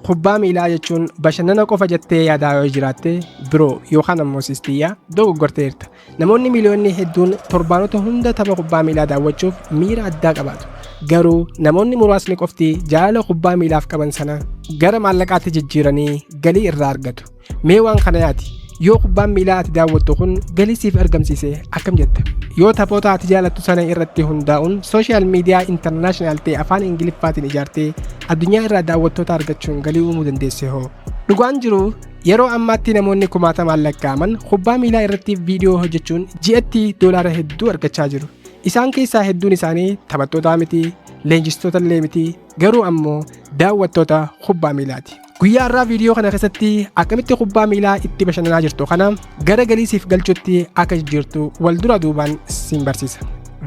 kubbaa miilaa jechuun bashannana qofa jettee yaadaa yoo jiraatte biroo yookaan ammoo sistiyyaa dogoggorteerta. Namoonni miliyoonni hedduun torbaanota hunda tapha kubbaa miilaa daawwachuuf miira addaa qabaatu. Garuu namoonni muraasni qofti jaalala kubbaa miilaaf qaban sana gara maallaqaatti jijjiiranii galii irraa argatu. Mee waan kana yaati yoo kubbaan miilaa ati daawwattu kun galii siif argamsiise akkam jetta? Yoo taphoota ati jaalattu sana irratti hundaa'uun sooshaal miidiyaa intarnaashinaal ta'e afaan ingiliffaatiin ijaartee addunyaa irraa daawwattoota argachuun galii uumuu dandeesse hoo? Dhugaan jiru yeroo ammaatti namoonni kumaatamaan lakkaa'aman kubbaa miilaa irratti viidiyoo hojjechuun ji'atti doolaara hedduu argachaa jiru. Isaan keessaa hedduun isaanii taphattoota miti, leenjistoota illee miti, garuu ammoo daawwattoota kubbaa miilaati. Guyyaa irraa viidiyoo kana keessatti akkamitti kubbaa miilaa itti bashannanaa jirtu kana gara galii siif galchuutti akka jijjiirtu wal dura duubaan siin barsiisa.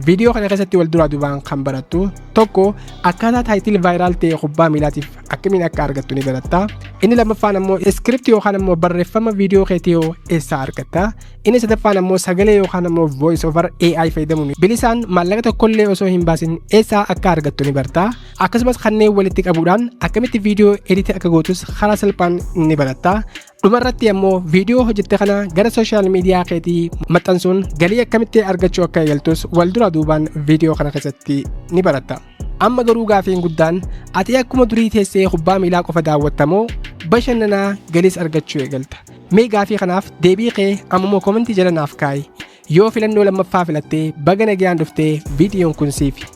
Viidiyoo kana keessatti wal dura duubaan kan barattu tokko akkaataa taayitil vaayiraal ta'e kubbaa miilaatiif akkamiin akka argattu ni baratta. Inni lammaffaan ammoo iskiriptii yookaan ammoo barreeffama viidiyoo keetii eessaa argatta. Inni sadaffaan ammoo sagalee yookaan ammoo voice over AI fayyadamuun bilisaan maallaqa tokkollee osoo hin baasin eessaa akka argattu ni barta. Akkasumas kanneen walitti qabuudhaan akkamitti viidiyoo editii akka gootus karaa salphaan ni baratta. Dhumarratti ammoo viidiyoo hojjette kana gara sooshaal miidiyaa keetii maxxansuun galii akkamitti argachuu akka eegaltus wal dura duubaan viidiyoo kana keessatti ni baratta. Amma garuu gaafiin guddaan ati akkuma durii teessee kubbaa miilaa qofa daawwattamoo bashannanaa galiis argachuu eegalta? Mee gaafii kanaaf deebii kee ammoo komentii jala naaf kaa'i. Yoo filannoo lammaffaa filattee baga nagayaan dhuftee viidiyoon kun siifi.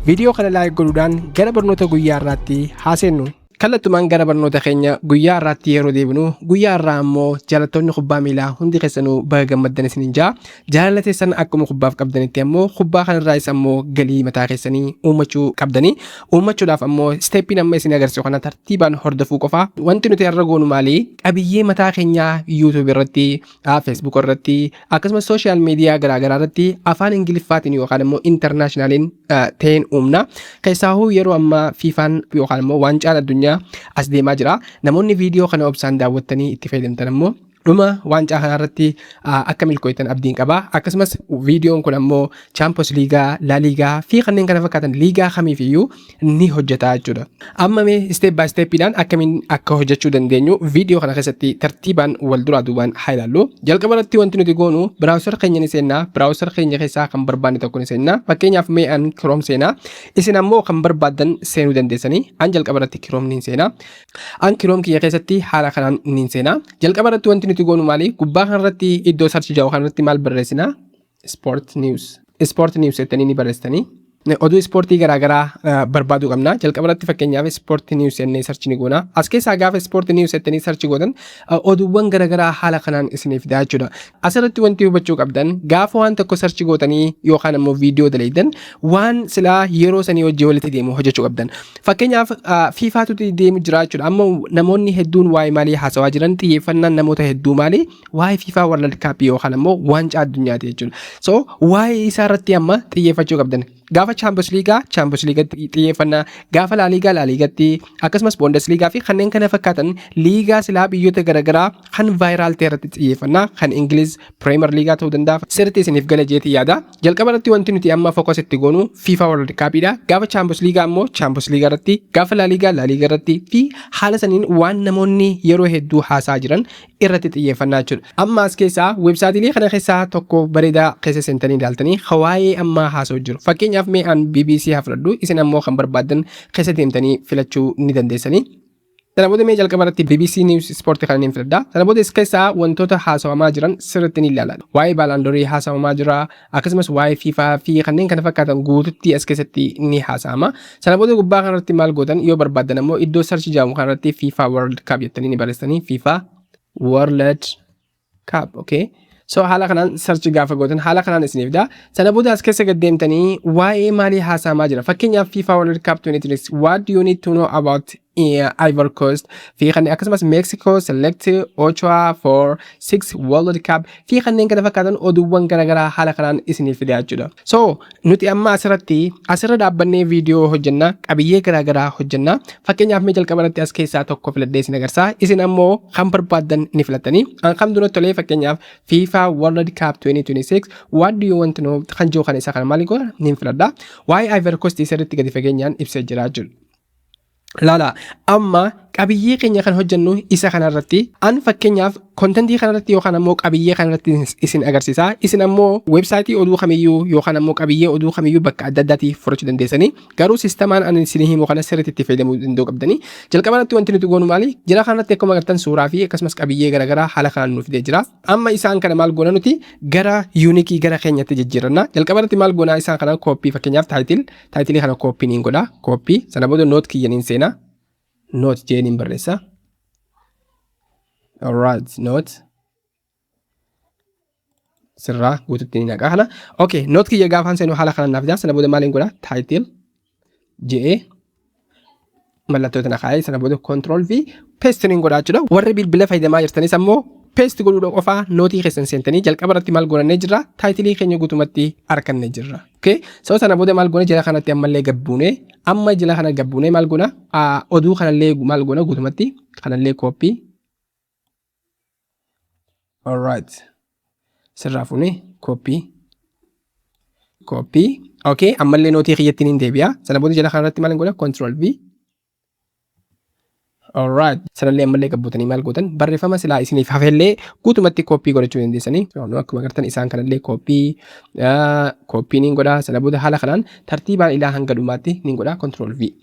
Viidiyoo kana laayik godhuudhaan gara barnoota guyyaa irraatti haaseennu. Kallattumaan gara barnoota keenya guyyaa irraatti yeroo deebinu guyyaa irraa ammoo jaalattoonni kubbaa miilaa hundi keessanuu baga gammaddan isiniin jaa. Jaalala teessan akkuma kubbaaf qabdanitti ammoo kubbaa kanarraas ammoo galii mataa keessanii uumachuu qabdanii. Uumachuudhaaf ammoo steeppiin amma isin agarsiisu kana tartiibaan hordofuu qofa. Wanti nuti irra goonu maali? Qabiyyee mataa keenyaa YouTube irratti, Facebook irratti, akkasumas sooshaal miidiyaa garaagaraa irratti afaan Ingiliffaatiin yookaan ammoo intarnaashinaaliin ta'een uumna. Keessaahuu yeroo ammaa fiifaan yookaan ammoo waancaan addunyaa as deemaa jira. Namoonni viidiyoo kana obsaan daawwattanii itti fayyadamtan ammoo dhuma waancaa kanarratti akka milkooytan abdiin qaba. Akkasumas viidiyoon kun ammoo Champions Liigaa, La Liigaa fi kanneen kana fakkaatan liigaa kamiifiyyuu ni hojjeta jechuudha. Amma mee step by stepidhaan akkamiin akka hojjechuu dandeenyu viidiyoo kana keessatti tartiibaan wal duraa duubaan haa ilaallu. Jalqaba irratti wanti nuti goonu biraawusar keenya ni seennaa. Biraawusar keenya keessaa kan barbaanne tokko ni seennaa. Fakkeenyaaf mee an Chrome seenaa. Isin ammoo kan barbaadan seenuu dandeessanii. An jalqaba irratti Chrome ni seenaa. An Chrome kiyya keessatti haala kanaan ni seenaa. Jalqaba irratti wanti nuti goonu maali? Gubbaa kanarratti iddoo sarchi jahu kanarratti maal barreessina? Sport news jettanii ni barreessitanii. Oduu ispoortii garaagaraa barbaaduu qabna. Jalqaba irratti fakkeenyaaf ispoortii niwus jennee sarchi ni goona. As keessaa gaafa ispoortii niwus jettanii sarchi gootan oduuwwan garaagaraa haala kanaan isiniif fidaa jechuudha. Asirratti wanti hubachuu qabdan gaafa waan tokko sarchi gootanii yookaan ammoo viidiyoo daleeydan waan silaa yeroo sanii wajjii walitti deemu hojjechuu qabdan. Fakkeenyaaf fiifaatu deemu jira jechuudha. Amma namoonni hedduun waa'ee maalii haasawaa jiran xiyyeeffannaan namoota hedduu maali? Waa'ee fiifaa World Cup yookaan ammoo waancaa addunyaati jechuudha. So waa'ee isaa irratti amma xiyyeeffachuu qabdan. Gaafa Champions League xiyyeeffannaa, gaafa La Ligaatti akkasumas Bundesliga fi kanneen kana fakkaatan liigaa silaa biyyoota garaagaraa kan vaayiraal ta'e irratti xiyyeeffannaa, kan Ingiliz Premier League ta'uu danda'a. Sirriitti isiniif gala jeetii yaada. Jalqaba irratti wanti nuti amma fokus itti goonu FIFA World Cupidha. Gaafa Champions League ammoo Champions League irratti, gaafa La Liga irratti fi haala saniin waan namoonni yeroo hedduu haasaa jiran irratti xiyyeeffannaa jechuudha. Amma as keessaa weebsaayitiilee kana keessaa tokko bareedaa keessa seentanii ilaaltanii hawaayee amma haasa'u jiru. Fakkeenyaaf mee an BBC haa fudhadhu, isin ammoo kan barbaadan keessa deemtanii filachuu ni dandeessanii. Sana booda mee jalqaba irratti BBC News Sport kan inni filadha. Sana booda is keessaa wantoota haasawamaa jiran sirriitti ni ilaalan. Waa'ee Baalandorii haasawamaa jira, akkasumas waa'ee FIFA fi kanneen kana fakkaatan guututti as keessatti ni haasawama. Sana booda gubbaa kanarratti maal gootan yoo barbaadan ammoo iddoo sarchi jedhamu kanarratti FIFA World Cup jettanii ni barreessanii FIFA World Cup, okay? So haala kanaan sarchi gaafa gootan haala kanaan isiniif da. Sana booda as keessa gad deemtanii waa'ee maalii haasawamaa jira? Fakkeenyaaf FIFA World Cup 2026, what do you need to know about Ivory Coast fi kanneen akkasumas Mexico select Ochoa for 6 World Cup fi kanneen kana fakkaatan oduuwwan garaagaraa haala kanaan isiniif fidaa jechuudha. So nuti amma asirra dhaabbannee viidiyoo hojjenna, qabiyyee garaagaraa hojjenna. Fakkeenyaaf mee jalqaba irratti as keessaa tokko filadhee isin agarsiisa. Isin ammoo kan barbaadan ni filattanii. An kam dura tolee fakkeenyaaf FIFA World Cup 2026 what do you want to know kan jiru kan isa kana maali godha ni filadha. Waa'ee Ivory Coast sirriitti gadi fageenyaan ibsee jira jechuudha. Lala amma qabiyyee keenya kan hojjennu isa kanarratti an fakkeenyaaf kontentii kanarratti yookaan ammoo qabiyyee kanarratti isin agarsiisa. Isin ammoo websaayitii oduu kamiyyuu yookaan ammoo qabiyyee oduu kamiyyuu bakka adda addaatti furachuu dandeessanii garuu sisteemaan ani isin himu kana sirriitti itti fayyadamuu danda'u qabdanii. Jalqabarratti wanti nuti goonu maali? Jala kanarratti akkuma agartan suuraa fi akkasumas qabiyyee garaagaraa haala kanaan nuuf fidee jira. Amma isaan kana maal goona nuti gara yuunikii gara keenyatti jijjiirranna. Jalqabarratti maal goona isaan kana kooppii fakkeenyaaf taayitilii kana kooppii niin godha. Kooppii sana booda noot kiyyaniin seenaa. Noot jeeniin barreessa. Alright, noot. Sirraa guututti ni naqaa kana. Okay, noot kiyya gaafaan seenu haala kanaan naaf jira. Sana booda maaliin godha? Taayitil je'ee mallattoo tana kaa'ee sana booda control v paste niin godhaa jechuudha. Warri bilbila fayyadamaa jirtanis ammoo paste godhuudha qofaa nootii keessan seentanii jalqabarratti maal goonannee jirra? Taayitilii keenya guutumatti argannee jirra. Okay, so sana booda maal goone jala kanatti ammallee gabbuune amma jala kana gabbuune maal goona? Oduu kanallee maal goona guutumatti kanallee copy. Alright. Sirraa fuune copy. Okay, ammallee nootii kiyyattiin hin deebi'a. Sana booda jala kanarratti maal goona? Control v. Alright. Sanallee ammallee gabbuutanii maal gootan? Barreeffama silaa isiniif hafellee guutumatti copy godhachuu dandeessanii. Akkuma agartan isaan kanallee copy niin godha. Sana booda haala kanaan tartiibaan ilaa hanga dhumaatti niin godha. Control v.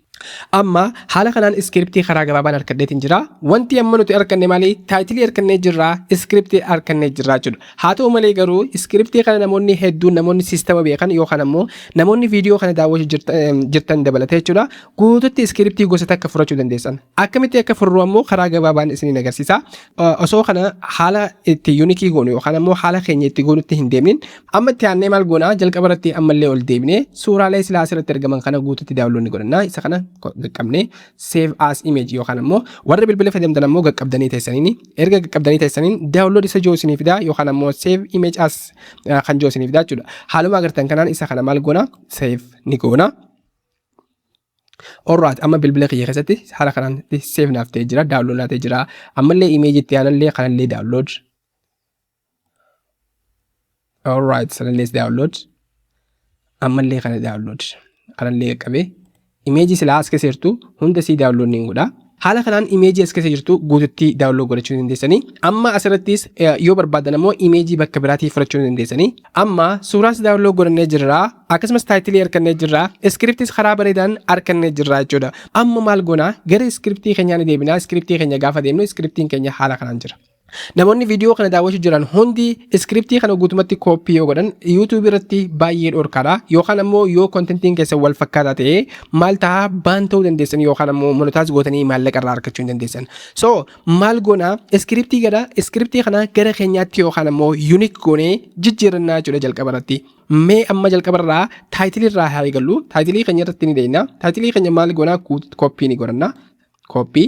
Amma haala kanaan iskiriptii karaa gabaabaan argadheetiin jira. Wanti amma nuti arganne maali? Taayitilii argannee jirra, iskiriptii argannee jirra jechuudha. Haa ta'u malee garuu iskiriptii kana namoonni hedduun namoonni siistama beekan yookaan ammoo namoonni viidiyoo kana daawwachuu jirtan dabalatee jechuudha. Guututti iskiriptii gosa takka furachuu dandeessan. Akkamitti akka furru ammoo karaa gabaabaan isiniin agarsiisa. Osoo kana haala itti yuunikii goonu yookaan ammoo haala keenya itti goonutti hin deemnin amma itti aannee maal goona jalqabarratti ammallee ol deebinee suuraalee silaa asirratti argaman kana guututti daawwannoonni godhanna. Isa kana gaqqabnee save as image yookaan ammoo warra bilbila fayyadamtan ammoo gaqqabdanii teessaniin erga gaqqabdanii teessaniin download isa joosiniif daa yookaan ammoo save image as kan joosiniif daa jechuudha. Haaluma agartan kanaan isa kana maal goona save ni goona. Alright, amma bilbila kiyya keessatti haala kanaan save naaf ta'ee jira, download naaf ta'ee jira. Ammallee image itti aanallee kanallee download. Alright, sanallee download. Ammallee kana download. Kanallee qabee image silaa as keessa jirtu hunda sii download niin godha. Haala kanaan image as keessa jirtu guututti download godhachuu dandeessanii. Amma asirrattis yoo barbaadan ammoo image bakka biraatii fudhachuu dandeessanii. Amma suuraas download godhannee jirra. Akkasumas taayitilii argannee jirra. Iskiriptiis karaa bareedaan argannee jirra jechuudha. Amma maal goona? Gara iskiriptii keenyaan deebinaa. Iskiriptii keenya gaafa deemnu iskiriptiin keenya haala kanaan jira. Namoonni viidiyoo kana daawwachuu jiran hundi iskiriptii kana guutumatti copy yoo godhan YouTube irratti baay'ee dhorkaadha yookaan ammoo yoo kontentiin keessa wal fakkaataa ta'e maal ta'a baan ta'uu dandeessan yookaan ammoo monetize gootanii maallaqa irraa argachuu hin dandeessan. So maal goona iskiriptii kana gara keenyaatti yookaan ammoo unique goonee jijjiirannaa jechuudha jalqabarratti. Mee amma jalqabarraa taayitilii irraa haa eegallu. Taayitilii keenya irratti ni deemna. Taayitilii keenya maal goona copy ni godhanna. Copy.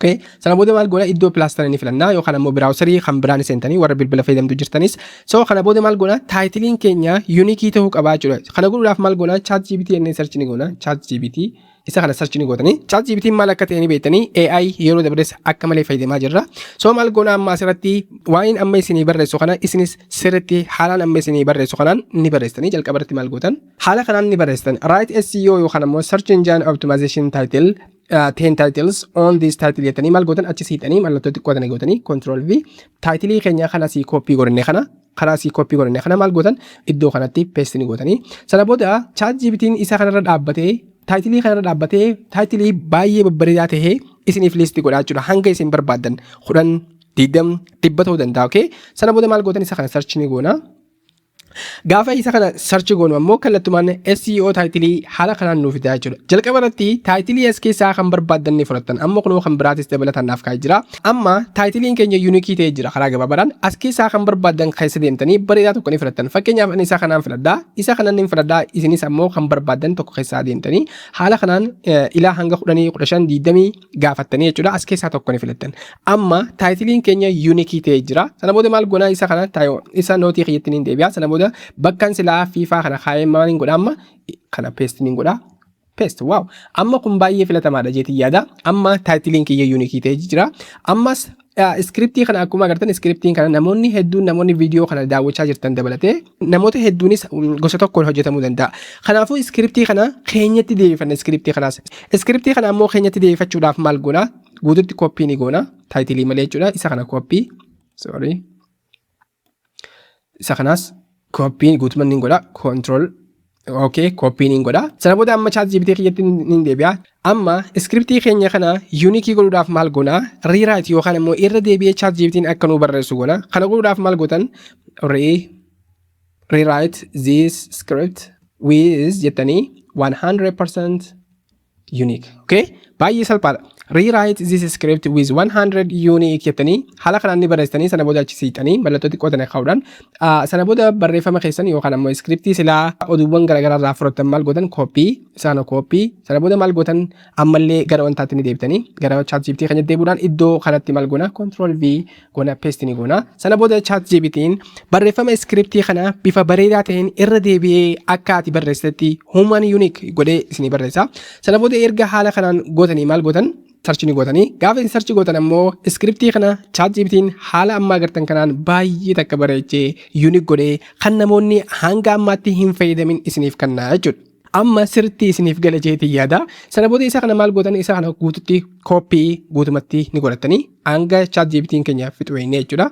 Okay, sana booda maal goona iddoo pilaastara ni filannaa yookaan ammoo biraawusarii kan biraan seentanii warra bilbila fayyadamtu jirtanis. So kana booda maal goona taayitiliin keenya yuunikii ta'uu qabaa jechuudha. Kana godhuudhaaf maal goona ChatGPT ennee search ni goona. ChatGPT isa kana search ni gootanii. ChatGPT maal akka ta'e ni beektanii AI yeroo dabrees akka malee fayyadamaa jirra. So maal goona amma asirratti waa'een amma isinii barreessu kana isinis sirriitti haalaan amma isinii barreessu kanaan ni barreessanii jalqabarratti maal gootan haala kanaan ni barreessan. Write SEO yookaan ammoo search engine optimization title 10 titles on this title yettanii maal gootan achi siixanii mallattoo xiqqoo tana gootanii control v taayitilii keenya kana sii copy godhannee kana maal gootan iddoo kanatti paste ni gootanii. Sana booda ChatGPT'n isa kanarra dhaabbatee taayitilii kanarra dhaabbatee taayitilii baay'ee babbareedaa ta'ee isiniif liistii godhaa jechuudha. Hanga isin barbaadan 10 20 100 ta'uu danda'a. Okay, sana booda maal gootan isa kana search ni goona. Gaafa isa kana search goonu ammoo kallattumaan SEO taayitilii haala kanaan nuuf fidaa jechuudha. Jalqabarratti taayitilii as keessaa kan barbaadan ni fudhattan. Amma kunoo kan biraatis dabalataan naaf kaa'ee jira. Amma taayitiliin keenya yuunikii ta'ee jira karaa gabaabaadhaan as keessaa kan barbaadan keessa deemtanii bareedaa tokko ni fudhattan. Fakkeenyaaf ani isa kanaan filadhaa. Isa kanaan ni filadhaa. Isinis ammoo kan barbaadan tokko keessaa deemtanii haala kanaan ilaa hanga 10 15 20 gaafattanii jechuudha. As keessaa tokko ni filattan. Amma taayitiliin keenya yuunikii ta'ee jira. Sana booda maal goonaa isa kana isa nootii kiyyattiin hin deebi'a. Sana booda bakkan silaa fiifaa kana kaa'ee maaliin godha amma kana paste niin godha. Paste, wow. Amma kun baay'ee filatamaadha jeetii yaada. Amma taayitiliin kiyya yuunikii ta'ee jira. Ammas iskiriptii kana akkuma agartan iskiriptiin kana namoonni hedduun namoonni viidiyoo kana daawwachaa jirtan dabalatee namoota hedduunis gosa tokkoon hojjetamuu danda'a. Kanaafuu iskiriptii kana keenyatti deebifanna iskiriptii kanaas. Iskiriptii kana ammoo keenyatti deebifachuudhaaf maal goona? Guututti koppii ni goona. Taayitilii malee jechuudha. Isa kana koppii. Isa kanaas koppii guutumaan ni godha. Control. Okay, koppii ni godha. Sana booda amma ChatGPT keeyyatti ni deebi'a. Amma iskiriptii keenya kana yuunikii godhuudhaaf maal goona? Rewrite yookaan immoo irra deebi'ee ChatGPT'n akka nu barreessu goona. Kana godhuudhaaf maal gootan? Rewrite this script with jettanii 100% unique. Okay? Baay'ee salphaadha. Rewrite this script with 100 unique jettanii haala kanaan ni barreessitanii sana booda achi siixanii mallattoo xiqqoo tana kaa'uudhaan sana booda barreeffama keessan yookaan ammoo iskiriptii silaa oduuwwan garaagaraa irraa fudhatan maal gootan koppii sana koppii sana booda maal gootan ammallee gara wantaatti ni deebitanii gara ChatGPT keenya deebi'uudhaan iddoo kanatti maal goona Control V goona paste ni goona sana booda ChatGPT'n barreeffama iskiriptii kana bifa bareedaa ta'een irra deebi'ee akka ati barreessitetti human unique godhee isinii barreessa sana booda erga haala kanaan gootanii maal gootan sarchi ni gootanii gaafa isin sarchi gootan ammoo iskiriptii kana ChatGPT'n haala ammaa agartan kanaan baay'ee takka bareechee unique godhee kan namoonni hanga ammaatti hin fayyadamin isiniif kennaa jechuudha. Amma sirriitti isiniif gala jeetii yaada. Sana booda isa kana maal gootan isa kana guututti koppii guutumatti ni godhatanii hanga ChatGPT'n keenya fixuweenye jechuudha.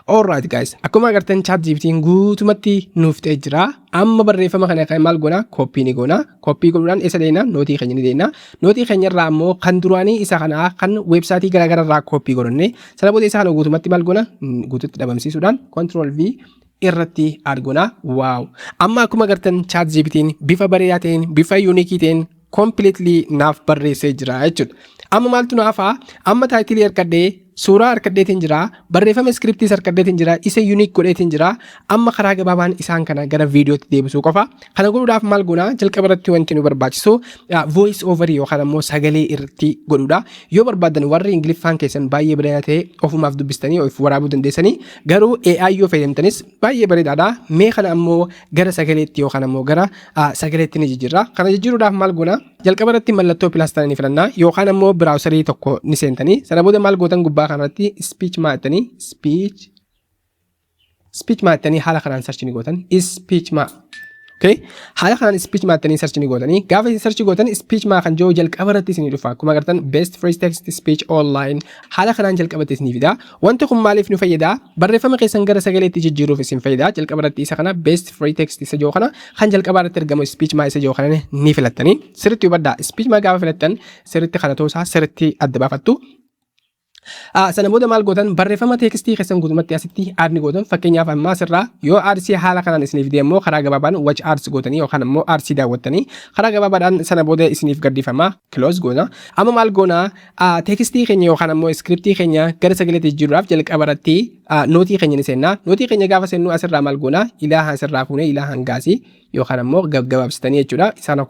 Alright guys, akkuma agartan ChatGPT'n guutumatti nuuf ta'ee jira. Amma barreeffama kana kan maal goona? Koppii ni goona. Koppii godhuudhaan isa deena nootii keenya ni deena. Nootii keenya irraa ammoo kan duraanii isa kana kan weebsaayitii garaagaraa irraa koppii godhanne. Sana booda isa kana guutumatti maal goona? Guututti dhabamsiisuudhaan Control V irratti argona. Waaw! Amma akkuma agartan ChatGPT'n bifa bareedaa ta'een, bifa yuunikii ta'een completely naaf barreessee jira jechuudha. Amma maaltu naafaa? Amma taayitilii harkadhee suuraa harkadheetiin jira, barreeffama iskiriptii harkadheetiin jira, isa unique godheetiin jira. Amma karaa gabaabaan isaan kana gara viidiyootti deebisuu qofa. Kana godhuudhaaf maal goona? Jalqaba irratti wanti nu barbaachisu voice over yookaan ammoo sagalee irratti godhuudha. Yoo barbaadan warri Ingiliffaan keessan baay'ee bareedaa ta'e ofumaaf dubbistanii of waraabuu dandeessanii garuu AI yoo fayyadamtanis baay'ee bareedaadha. Mee kana ammoo gara sagaleetti yookaan ammoo gara sagaleetti ni jijjiirra. Kana jijjiiruudhaaf maal goona? Jalqaba irratti mallattoo pilaastanii ni filannaa yookaan ammoo biraawusarii tokko ni seentanii sana booda maal gootan gubbaa kanatti speech maattanii speech maattanii haala kanaan sarchi ni gootan speech maa okay haala kanaan speech maattanii sarchi ni gootanii gaafa isin sarchi gootan speech maa kan jiru jalqaba irratti isin dhufa akkuma agartan best free text speech online haala kanaan jalqabatti isin fida wanti kun maaliif nu fayyada barreeffama keessan gara sagaleetti jijjiiruuf isin fayyada jalqaba irratti isa kana best free text isa jiru kana kan jalqaba irratti argamu speech maa isa jiru kana ni filattanii sirriitti hubadhaa speech maa gaafa filattan sirriitti kana toosaa sirriitti adda baafattu. Sana booda maal gootan barreeffama teekstii keessan guutumatti asitti aadni gootan fakkeenyaaf amma asirraa yoo aarsii haala kanaan isiniif deemmoo karaa gabaabaan watch aarsi gootanii yookaan ammoo aarsii daawwattanii karaa gabaabaadhaan sana booda isiniif gaddifama close goona amma maal goona teekstii keenya yookaan ammoo iskiriptii keenya gara sagaleetti jijjiiruudhaaf jalqaba irratti nootii keenya ni seenna nootii keenya gaafa seennu asirraa maal goona ilaaha asirraa fuunee ilaaha hangaasii yookaan ammoo gabaabsitanii jechuudha isaan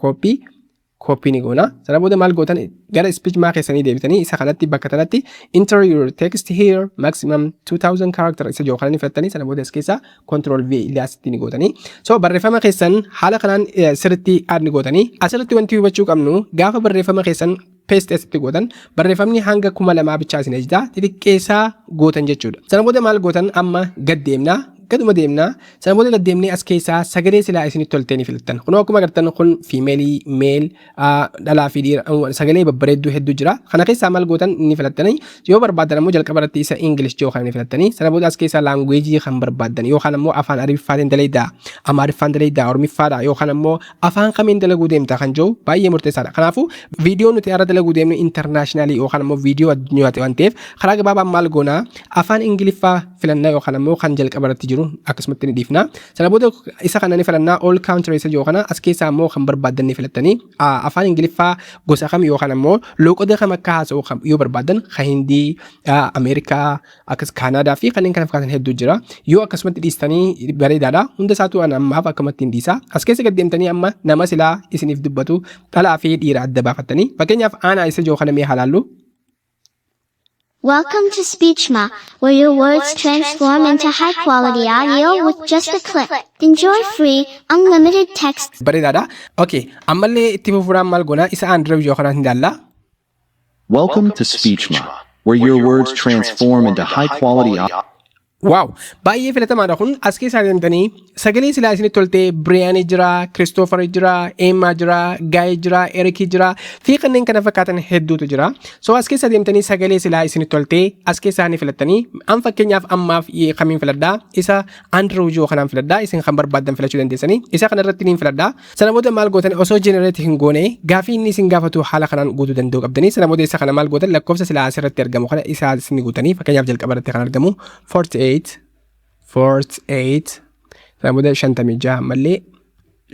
koppii ni goona sana booda maal gootan gara speech maa keessanii deebitanii isa kanatti bakka tanatti enter your text here maximum 2000 character isa jiru kananii filattanii sana booda as keessa Control V ilaasitti ni gootanii so barreeffama keessan haala kanaan sirriitti aadni gootanii asirratti wanti hubachuu qabnu gaafa barreeffama keessan paste asitti gootan barreeffamni hanga 2000 bichaa isin ejjita xixiqqeessaa gootan jechuudha sana booda maal gootan amma gad deemna gaduma deemna sana booda gaddeemnee as keessaa sagalee silaa isinitti toltee ni filattan kunoo akkuma agartan kun fiimeelii meel dhalaa fi dhiira sagalee babbareedduu hedduu jira kana keessaa maal gootan ni filattanii yoo barbaadan ammoo jalqaba irratti isa English yoo kan ni filattanii sana booda as keessaa laanguweejii kan barbaadan yookaan ammoo afaan Arabiffaatiin dalayddaa Amaariffaan dalayddaa Oromiffaadha yookaan ammoo afaan kamiin dalaguu deemta kan jiru baay'ee murteessaadha kanaafuu viidiyoo nuti irra dalaguu deemnu internationally yookaan ammoo viidiyoo addunyaati waan ta'eef karaa gabaabaan maal goona afaan Ingiliffaa filannaa yookaan ammoo kan jalqaba irratti akkasumatti ni dhiifna sana booda isa kana ni filannaa all countries yoo kana as keessaa ammoo kan barbaadan ni filattanii afaan Ingiliffaa gosa kam yookaan ammoo loqoda kam akka haasa'u yoo barbaadan kan Hindii Ameerikaa akkas Kaanaadaa fi kanneen kana fakkaatan hedduu jira yoo akkasumatti dhiistanii bareedaadha hunda isaatu ammaaf akkamatti hin dhiisa as keessa gad deemtanii amma nama silaa isiniif dubbatu dhalaa fi dhiira adda baafattanii fakkeenyaaf aanaa isa jiru kana mee halaallu. Welcome to SpeechMa, where your words transform into high-quality audio with just a click. Enjoy free, unlimited text. Bareedaadha. Okay, ammallee itti fufuudhaan maal goona isa Android yoo kanaan hin daalla. Welcome to SpeechMa, where your words transform into high-quality Wow! Baay'ee filatamaadha kun as keessaa deemtanii sagalee silaa isinitti toltee Biriyaanii jira, Kiristoofer jira, Eemaa jira, Gaayee jira, Erikii jira fi kanneen kana fakkaatan hedduutu jira. So as keessaa deemtanii sagalee silaa isinitti toltee as keessaa ni filattanii an fakkeenyaaf ammaaf kamiin filadhaa isa Andrew Joo kanaan filadhaa isin kan barbaaddan filachuu dandeessanii isa kana irratti niin filadhaa. Sana booda maal gootan osoo generate hin goone gaafii inni isin gaafatu haala kanaan guutuu danda'uu qabdanii sana booda isa kana maal gootan lakkoofsa silaa asirratti argamu kana isaa isin guutanii fakkeenyaaf jalqaba irratti kan argamu 48 sana booda 56 mallee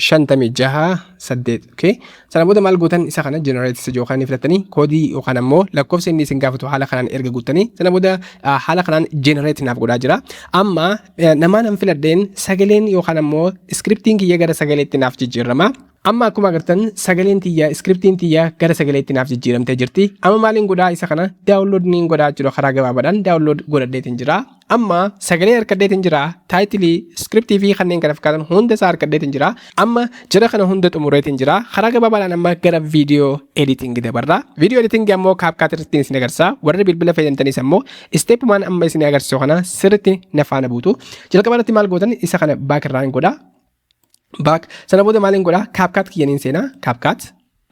56 okay sana booda maal gootan isa kana generate isa jookaan ni filattanii koodii yookaan ammoo lakkoofsa inni isin gaafatu haala kanaan erga guuttanii sana booda haala kanaan generate naaf godhaa jira amma namaan an filadheen sagaleen yookaan ammoo scriptiin kiyya gara sagaleetti naaf jijjiirama amma akkuma agartan sagaleen tiyya scriptiin tiyya gara sagaleetti naaf jijjiiramtee jirti amma maaliin godhaa isa kana download niin godhaa jiru karaa gabaabaadhaan download godhadheetiin jira amma sagalee harkadheetiin jira taayitilii scriptii fi kanneen kana fakkaatan hunda isaa harkadheetiin jira amma jira kana hunda xumureetiin jira karaa gabaabaadhaan amma gara viidiyoo editing dabarra viidiyoo editing ammoo CapCut irratti isin agarsiisa warri bilbila fayyadamtanis ammoo step 1 amma isin agarsiisu kana sirriitti na faana buutu jalqaba irratti maal gootan isa kana back irraan godhaa back sana booda maaliin godhaa CapCut kiyyaniin seenaa CapCut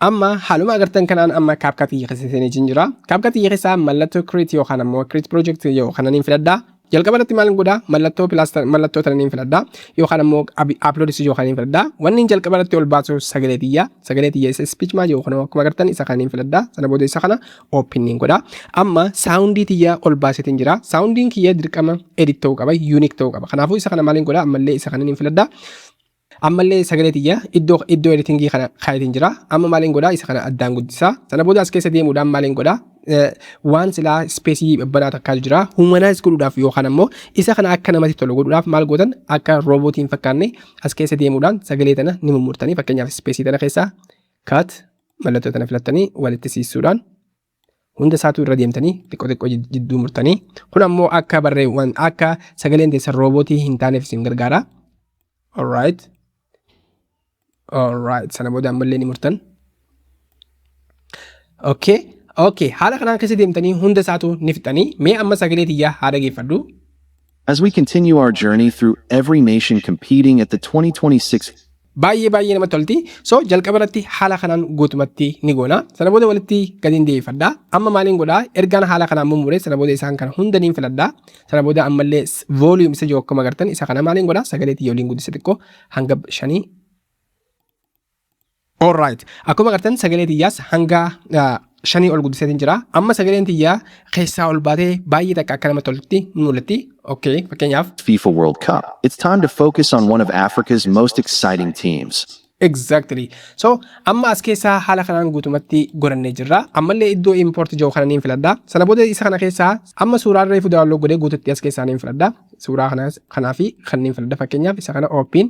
amma haaluma agartan kanaan amma CapCut kiyya keessa seenee jira CapCut kiyya keessa mallattoo create yookaan ammoo create project yookaan niin filadhaa jalqaba irratti maaliin godhaa mallattoo mallattoo tananiin filadhaa yookaan ammoo upload isii yookaan niin filadhaa wanni jalqaba irratti ol baasu sagalee tiyya isa speech maa yookaan akkuma agartan isa kananiin filadhaa sana booda isa kana open niin godhaa amma soundii tiyya ol baasetiin jira soundiin kiyya dirqama edit ta'uu qaba unique ta'uu qaba kanaafuu isa kana maaliin godhaa ammallee isa kananiin filadhaa ammallee sagalee tiyya iddoo editingii kana kaayatiin jira amma maaliin godhaa isa kana addaan guddisaa sana booda as keessa deemuudhaan maaliin godhaa waan silaa speesii banaa takkaa jira humanize godhuudhaaf yookaan ammoo isa kana akka namatti tolu godhuudhaaf maal gootan akka roobootiin fakkaanne as keessa deemuudhaan sagalee tana ni mummurtanii fakkeenyaaf speesii tana keessaa cut mallattoo tana filattanii walitti siisuudhaan hunda isaatu irra deemtanii xiqqoo jidduu murtanii kun ammoo akka barreewwan akka sagaleen teessan roobootii hin taaneef isin gargaara alright sana booda ammallee ni murtan okay haala kanaan keessa deemtanii hunda isaatu ni fixanii mee amma sagalee tiyya haa dhageeffadhu. As we continue our journey through every nation competing at the 2026 baay'ee namatti tolti so jalqaba irratti haala kanaan guutumatti ni goona sana booda walitti gadiin deeffadhaa amma maaliin godhaa ergaan haala kanaan mummure sana booda isaan kana hunda niin filadhaa sana booda ammallee volume isa jiru akkuma agartan isa kana maaliin godhaa sagalee tiyya waliin guddisa xiqqoo hanga 5 alright akkuma agartan sagalee tiyyaas hanga 5 ol guddiseetiin jira amma sagaleen tiyyaa keessaa ol baatee baay'ee takka akka namatti tolutti mul'atti okay fakkeenyaaf FIFA World Cup. It's time to focus on one of Africa's most exciting teams. Exactly. So amma as keessaa haala kanaan guutumatti godhannee jirra ammallee iddoo import jiru kana niin filadhaa sana booda isa kana keessaa amma suuraa reefu daawwalloo godhee guututti as keessaa niin filadhaa suuraa kanaa fi kan niin filadhaa fakkeenyaaf isa kana open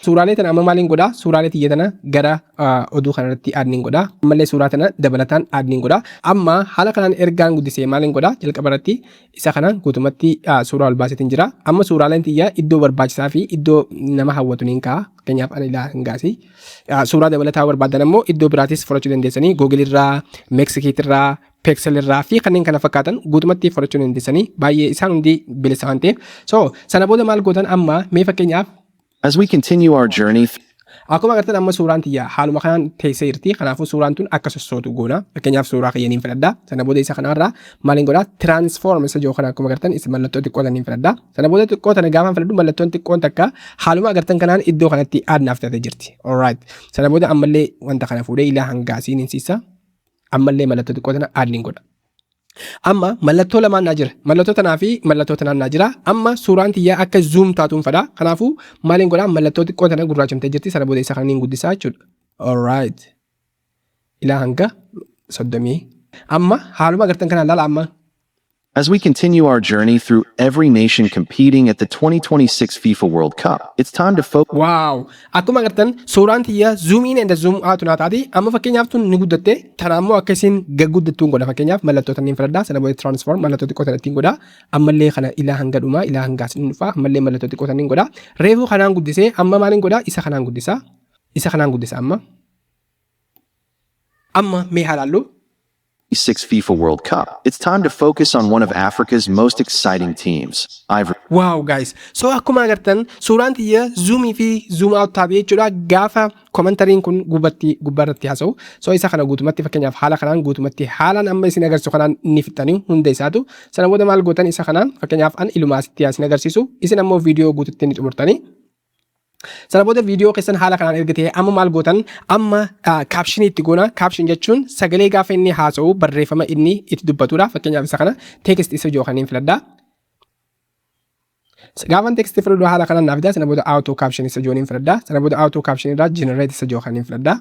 suuraalee tana amma maaliin godhaa suuraalee tiyya tana gara oduu kanarratti aadniin godhaa ammallee suuraa tana dabalataan aadniin godhaa amma haala kanaan ergaan guddisee maaliin godhaa jalqaba irratti isa kanaan guutumatti suuraa ol baasetiin jira amma suuraaleen tiyya iddoo barbaachisaa fi iddoo nama hawwatu niin ka'a fakkeenyaaf ani ilaa hin gaasi suuraa dabalataa barbaadan ammoo iddoo biraatis fudhachuu dandeessanii Google irraa Mexikiit irraa Pexel irraa fi kanneen kana fakkaatan guutumatti fudhachuu dandeessanii baay'ee isaan hundi bilisa waan ta'eef so sana booda maal gootan amma mee fakkeenyaaf As we continue our journey akkuma agartan amma suuraan tiyya haaluma kanaan teessee jirti kanaafuu suuraan tun akka sossootu goona fakkeenyaaf suuraa kiyyaniin filadhaa sana booda isa kanarraa maaliin godhaa transform isa jiru kana akkuma agartan isa mallattoo xiqqoo taniin filadhaa sana booda xiqqoo tana gaafan filadhu mallattoon xiqqoon takka haaluma agartan kanaan iddoo kanatti aadnaaf taatee jirti alright sana booda ammallee wanta kana fuudhee ilaa hangaasiin hinsiisa ammallee mallattoo xiqqoo tana aadniin godha amma mallattoo lamaan naa jira mallattoo tanaa fi mallattoo tanaan naa jira amma suuraan tiyyaa akka zoom taatuun fedha kanaafuu maaliin godhaa mallattoo xiqqoo tana gurraachamtee jirti sana booda isa kananiin guddisaa jechuudha alright ilaa hanga 30 amma haaluma agartan kanaan laala amma As we continue our journey through every nation competing at the 2026 FIFA World Cup, it's time to focus. Wow! Akkuma agartan suuraan tiyya zoom in and zoom out naa taati amma fakkeenyaaf tun ni guddatte tanaammoo akkasiin gagguddattuun godha fakkeenyaaf mallattoo taniin filadhaa sana booda transform mallattoo xiqqoo tanattiin godha ammallee kana ilaa hanga dhumaa ilaa hangaas ni dhufa ammallee mallattoo xiqqoo taniin godha reefuu kanaan guddisee amma maaliin godha isa kanaan guddisa amma mee haalaallu 2026 FIFA World Cup. It's time to focus on one of Africa's most exciting teams, Ivory. Wow guys, so akkuma agartan suuraan tiyya zoomii fi zoom out taatee jechuudha gaafa komantariin kun gubbarratti haasa'u. So isa kana guutumatti fakkeenyaaf haala kanaan guutumatti haalaan amma isin agarsiisu kanaan ni fixanii hunda isaatu. Sana booda maal gootan isa kanaan fakkeenyaaf an ilumaasitti isin agarsiisu isin ammoo viidiyoo guututti ni xumurtanii. Sana booda viidiyoo keessan haala kanaan ergatee amma maal gootan amma caption itti goona. Caption jechuun sagalee gaafa inni haasa'u barreeffama inni itti dubbatudha. Fakkeenyaaf isa kana text isa jooxaniin filadhaa. Gaafan text filadhu haala kanaan naaf daa. Sana booda auto caption isa jooniin filadhaa. Sana booda auto caption irraa generate isa jooxaniin filadhaa.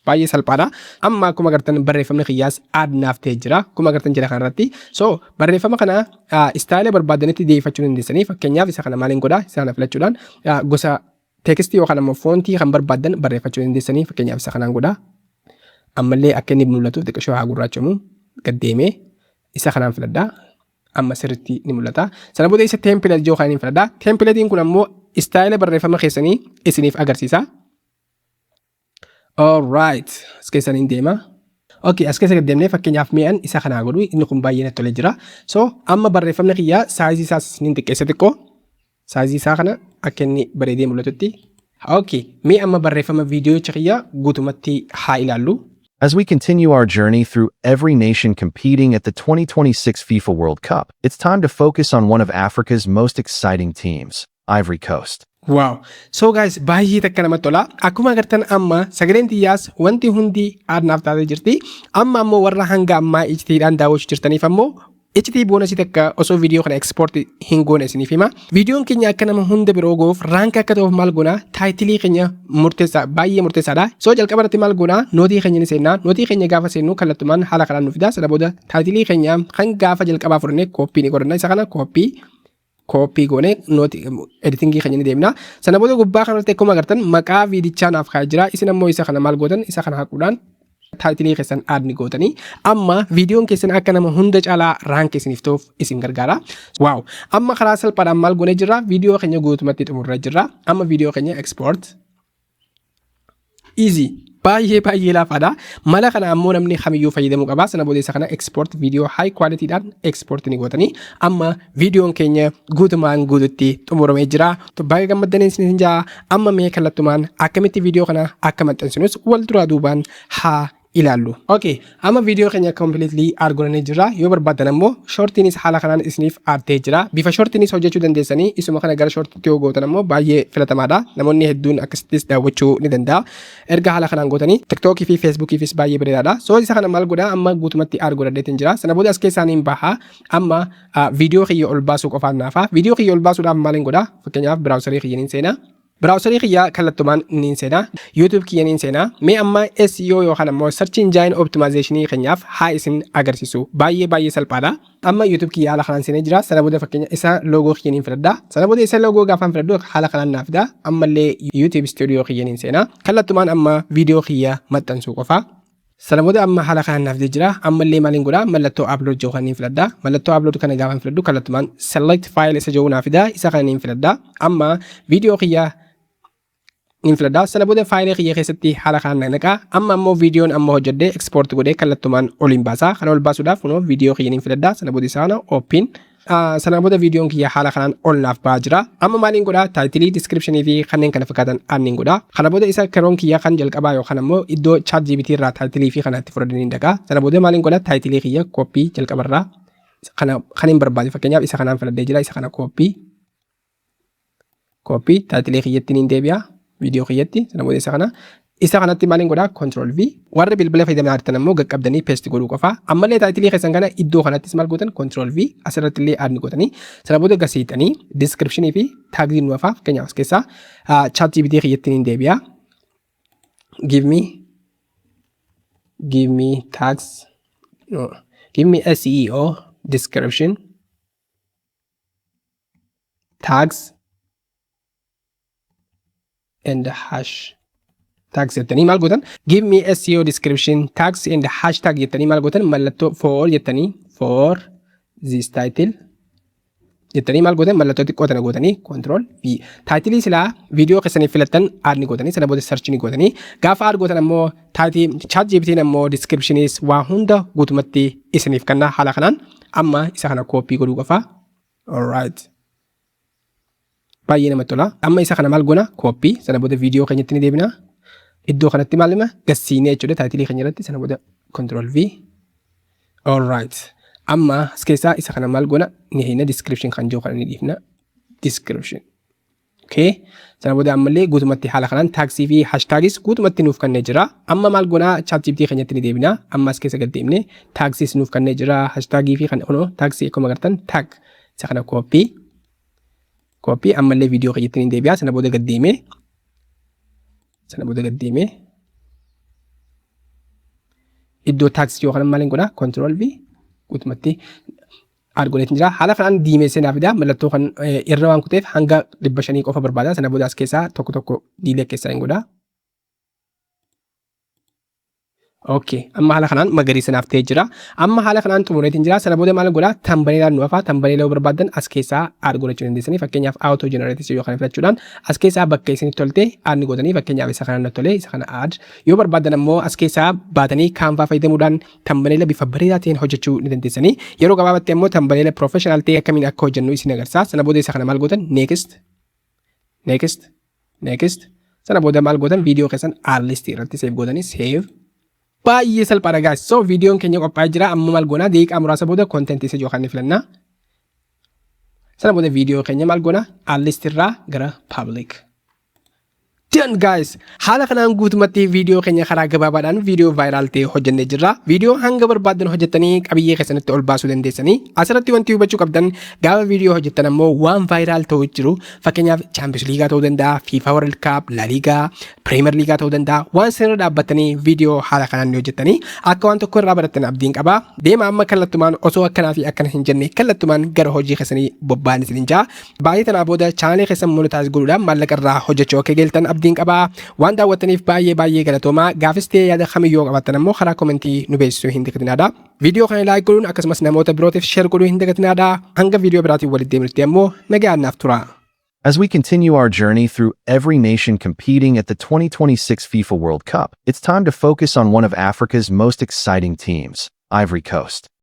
Baay'ee salphaadha. Amma akkuma agartan barreeffamni qiyyaas add naaf ta'ee jira. Akkuma agartan jira kanarratti. So barreeffama kana istaayila barbaadanitti deeffachuu dandeessanii. Fakkeenyaaf isa kana maaliin godhaa? Isa kana filachuudhaan gosa tekstii yookaan ammoo foontii kan barbaadan barreeffachuu dandeessanii. Fakkeenyaaf isa kanaan godhaa. Ammallee akka inni mul'atuuf xiqqashoo haa gurraachamu gaddeemee isa kanaan filadhaa. Amma sirriitti ni mul'ata. Sana booda isa template yookaan hin filadhaa. Templatiin kun ammoo istaayila barreeffama keessanii isiniif agarsiisa. Alright, as keessan hin deema. Okay, as keessa gaddeemnee fakkeenyaaf mi'aan isa kanaa godhu inni kun baay'ee natti tolee jira. So amma barreeffamni kiyyaa saayizii isaas ni xiqqeessa xiqqoo. Saayizii isaa kana akka inni bareedee mul'atutti. Okay, mee amma barreeffama viidiyoo kiyyaa guutumatti haa ilaallu. As we continue our journey through every nation competing at the 2026 FIFA World Cup, it's time to focus on one of Africa's most exciting teams, Ivory Coast. Wow. So guys, baay'ee takka namatti tola. Akkuma agartan amma sagaleen tiyyaas wanti hundi aadnaaf taatee jirti. Amma ammoo warra hanga ammaa HT'dhaan daawwachuu jirtaniif ammoo HT boonasii takka osoo viidiyoo kana export hin goone isiniif hima. Viidiyoon keenya akka nama hunda biroo goof raank akka ta'uuf maal goona? Taayitilii keenya murteessaa baay'ee murteessaadha. So jalqaba irratti maal goona? Nootii keenya ni seenna. Nootii keenya gaafa seennu kallattumaan haala kanaan nu fida. Sana booda taayitilii keenya kan gaafa jalqabaa fudhannee kooppii ni godhanna. Isa kana kooppii goone nooti editingii keenya ni deemna. Sana booda gubbaa kanarratti akkuma agartan maqaa viidichaa naaf kaa'ee jira. Isin ammoo isa kana maal gootan? Isa kana haquudhaan taayitilii keessan add ni gootanii amma viidiyoon keessan akka nama hunda caalaa raank isiniif ta'uuf isin gargaara. Waaw! Amma karaa salphaadhaan maal goonee jirra? Viidiyoo keenya guutumatti xumurree jirra. Amma viidiyoo keenya export. Easy. Baay'ee laafaadha. Mala kana ammoo namni kamiyyuu fayyadamuu qaba. Sana booda isa kana export viidiyoo high quality dhaan export ni gootanii amma viidiyoon keenya guutumaan guututti xumuramee jira. Baay'ee gammaddanii isin jaa amma mee kallattumaan akkamitti viidiyoo kana akka maxxansinus wal duraa duubaan haa ilaallu. Okay, amma viidiyoo keenya completely argonanii jira. Yoo barbaadan ammoo shortiinis haala kanaan isiniif aartee jira. Bifa shortiinis hojjechuu dandeessanii isuma kana gara shortiitti yoo gootan ammoo baay'ee filatamaadha. Namoonni hedduun akkasittis daawwachuu ni danda'a. Erga haala kanaan gootanii TikTokii fi Facebookiifis baay'ee bareedaadha. So isa kana maal godhaa amma guutumatti argonadeetiin jira. Sana booda as keessaaniin bahaa amma viidiyoo kiyya ol baasuu qofaan naafa. Viidiyoo kiyya ol baasuudhaaf maaliin godhaa? Fakkeenyaaf biraawusarii kiyya ni seenaa. Browserii kiyyaa kallattumaan ni seenaa. YouTube kiyya ni seenaa. Mee amma SEO yookaan ammoo Search Engine Optimization keenyaaf haa isin agarsiisu. Baay'ee salphaadha. Amma YouTube kiyya haala kanaan seenee jira. Sana booda fakkeenya isa loogoo kiyya ni filadha. Sana booda isa loogoo gaafaan filadhu haala kanaan naaf fida. Ammallee YouTube Studio kiyya ni seenaa. Kallattumaan amma viidiyoo kiyya maxxansuu qofa. Sana booda amma haala kanaan naaf jira. Ammallee maaliin godhaa? Mallattoo upload jookaan ni filadha. Mallattoo upload kana gaafaan filadhu kallattumaan select file isa jedhu naaf fida. Isa kana ni filadha. Amma viidiyoo kiyya ni filadha. Sana booda faayilii kiyya keessatti haala kanaan naqaa. Amma ammoo viidiyoon amma hojjedhee export godhee kallattumaan oliin baasa. Kana ol baasuudhaaf kunoo viidiyoo kiyya ni filadha. Sana booda isa kana open. Sana booda viidiyoon kiyya haala kanaan ol naaf ba'aa jira. Amma maaliin godhaa? Taayitilii, descriptionii fi kanneen kana fakkaatan aanniin godhaa. Kana booda isa karoon kiyya kan jalqabaa yookaan ammoo iddoo ChatGPT irraa taayitilii fi kanatti fudhatanii dhaqaa. Sana booda maaliin godhaa? Taayitilii kiyya kooppii jalqabarraa kan hin barbaade fakkeenyaaf isa kanaan filadhee jira. Isa kana kooppii taayitilii kiyyatti ni deebi'a. Viidiyoo kiyyatti sana booda isa kanatti maaliin godhaa? Control V. Warri bilbila fayyadamaa jirtan ammoo qaqqabdanii paste godhuu qofa. Ammallee taayitilii keessan kana iddoo kanattis maal gootan? Control V. Asirratti illee add gootanii sana booda gasiitanii descriptionii fi taagii nu afaaf keenyaaf as keessaa ChatGPT kiyyatti ni deebi'a. Give me tags. No. Give me SEO description. Tags. And hash tags jettanii maal gootan? Give me SEO description tags and hashtag jettanii maal gootan? Mallattoo for jettanii for this title jettanii maal gootan mallattoo xiqqoo tana gootanii control v taayitilii silaa viidiyoo keessanii filattan aad ni gootanii sana booda search ni gootanii gaafa aad gootan ammoo chat gpt ammoo descriptionis waa hunda guutumatti isiniif kenna haala kanaan amma isa kana copy godhuu qofa alright baay'ee namatti tola amma isa kana maal goona copy sana booda viidiyoo keenyatti ni deebina iddoo kanatti maalima gassiinee jechuudha taayitilii keenya irratti sana booda control v alright amma as keessaa isa kana maal goona ni hina description kan jiru kana ni dhiifna description okay sana booda ammallee guutumatti haala kanaan taagsii fi hashtagis guutumatti nuuf kennee jira amma maal goona ChatGPT keenyatti ni deebina amma as keessa gad deemne taagsiis nuuf kennee jira hashtagii fi kan ono taagsii akkuma agartan tag isa kana copy ammallee viidiyoo keenyatti ni deebi'a sana booda gad deemee iddoo taagsii yoo kana maal goona control v guutumatti argoneetiin jira haala kanaan diimeessee naaf fida mallattoo kan irra waan kuteef hanga 500 qofa barbaada sana booda as keessaa tokko diilee keessaa hin godha okay amma haala kanaan magariisa naaf ta'ee jira amma haala kanaan xumureetiin jira sana booda maal godha tambaneelaan nu hafa tambaneelaa barbaadan as keessaa aad godhachuu dandeessanii fakkeenyaaf auto generate yoo kana filachuudhaan as keessaa bakka isinitti tolte aad ni godhanii fakkeenyaaf isa kana natti tole isa kana aad yoo barbaadan ammoo as keessaa baatanii kaanvaa fayyadamuudhaan tambaneela bifa bareedaa ta'een hojjechuu ni dandeessanii yeroo gabaabatti ammoo tambaneela professional ta'e akkamiin akka hojjennu isin agarsiisa sana booda isa kana maal gootan next sana booda maal gootan viidiyoo keessan arlist irratti save gootanii save baay'ee salphaadha guys so viidiyoon keenya qophaa'ee jira amma maal goona daqiiqaa muraasa booda content isa yoo kan filanna sana booda viidiyoo keenya maal goona arlist irraa gara public done guys haala kanaan guutumatti viidiyoo keenya karaa gabaabaadhaan viidiyoo viral ta'e hojjennee jirra viidiyoo hanga barbaadan hojjettanii qabiyyee keessanitti ol baasuu dandeessanii asirratti wanti hubachuu qabdan gaafa viidiyoo hojjettan ammoo waan viral ta'u jiru fakkeenyaaf Champions League ta'uu danda'a FIFA World Cup La Liga Premier League ta'uu danda'a waan sirna dhaabbatanii viidiyoo haala kanaan hojjettanii akka waan tokko irraa barattan abdiin qaba deema amma kallattumaan osoo akkanaa fi akkana hin jenne kallattumaan gara hojii keessanii bobba'an isin jaa baay'ee tanaa booda chaanalii keessan monetize godhuudhaan maallaqa irraa hojjechuu akka galtan abdiin qaba waan daawwattaniif baay'ee galatoomaa gaafis ta'ee yaada kamiyyoo qabaattan ammoo karaa komentii nu beeksisuu hin dagatinaa viidiyoo kana laayik godhuun akkasumas namoota birootiif sheer godhuu hin dagatinaa hanga viidiyoo biraatiin walitti deemnutti ammoo nagaan naaf tura. As we continue our journey through every nation competing at the 2026 FIFA World Cup, it's time to focus on one of Africa's most exciting teams, Ivory Coast.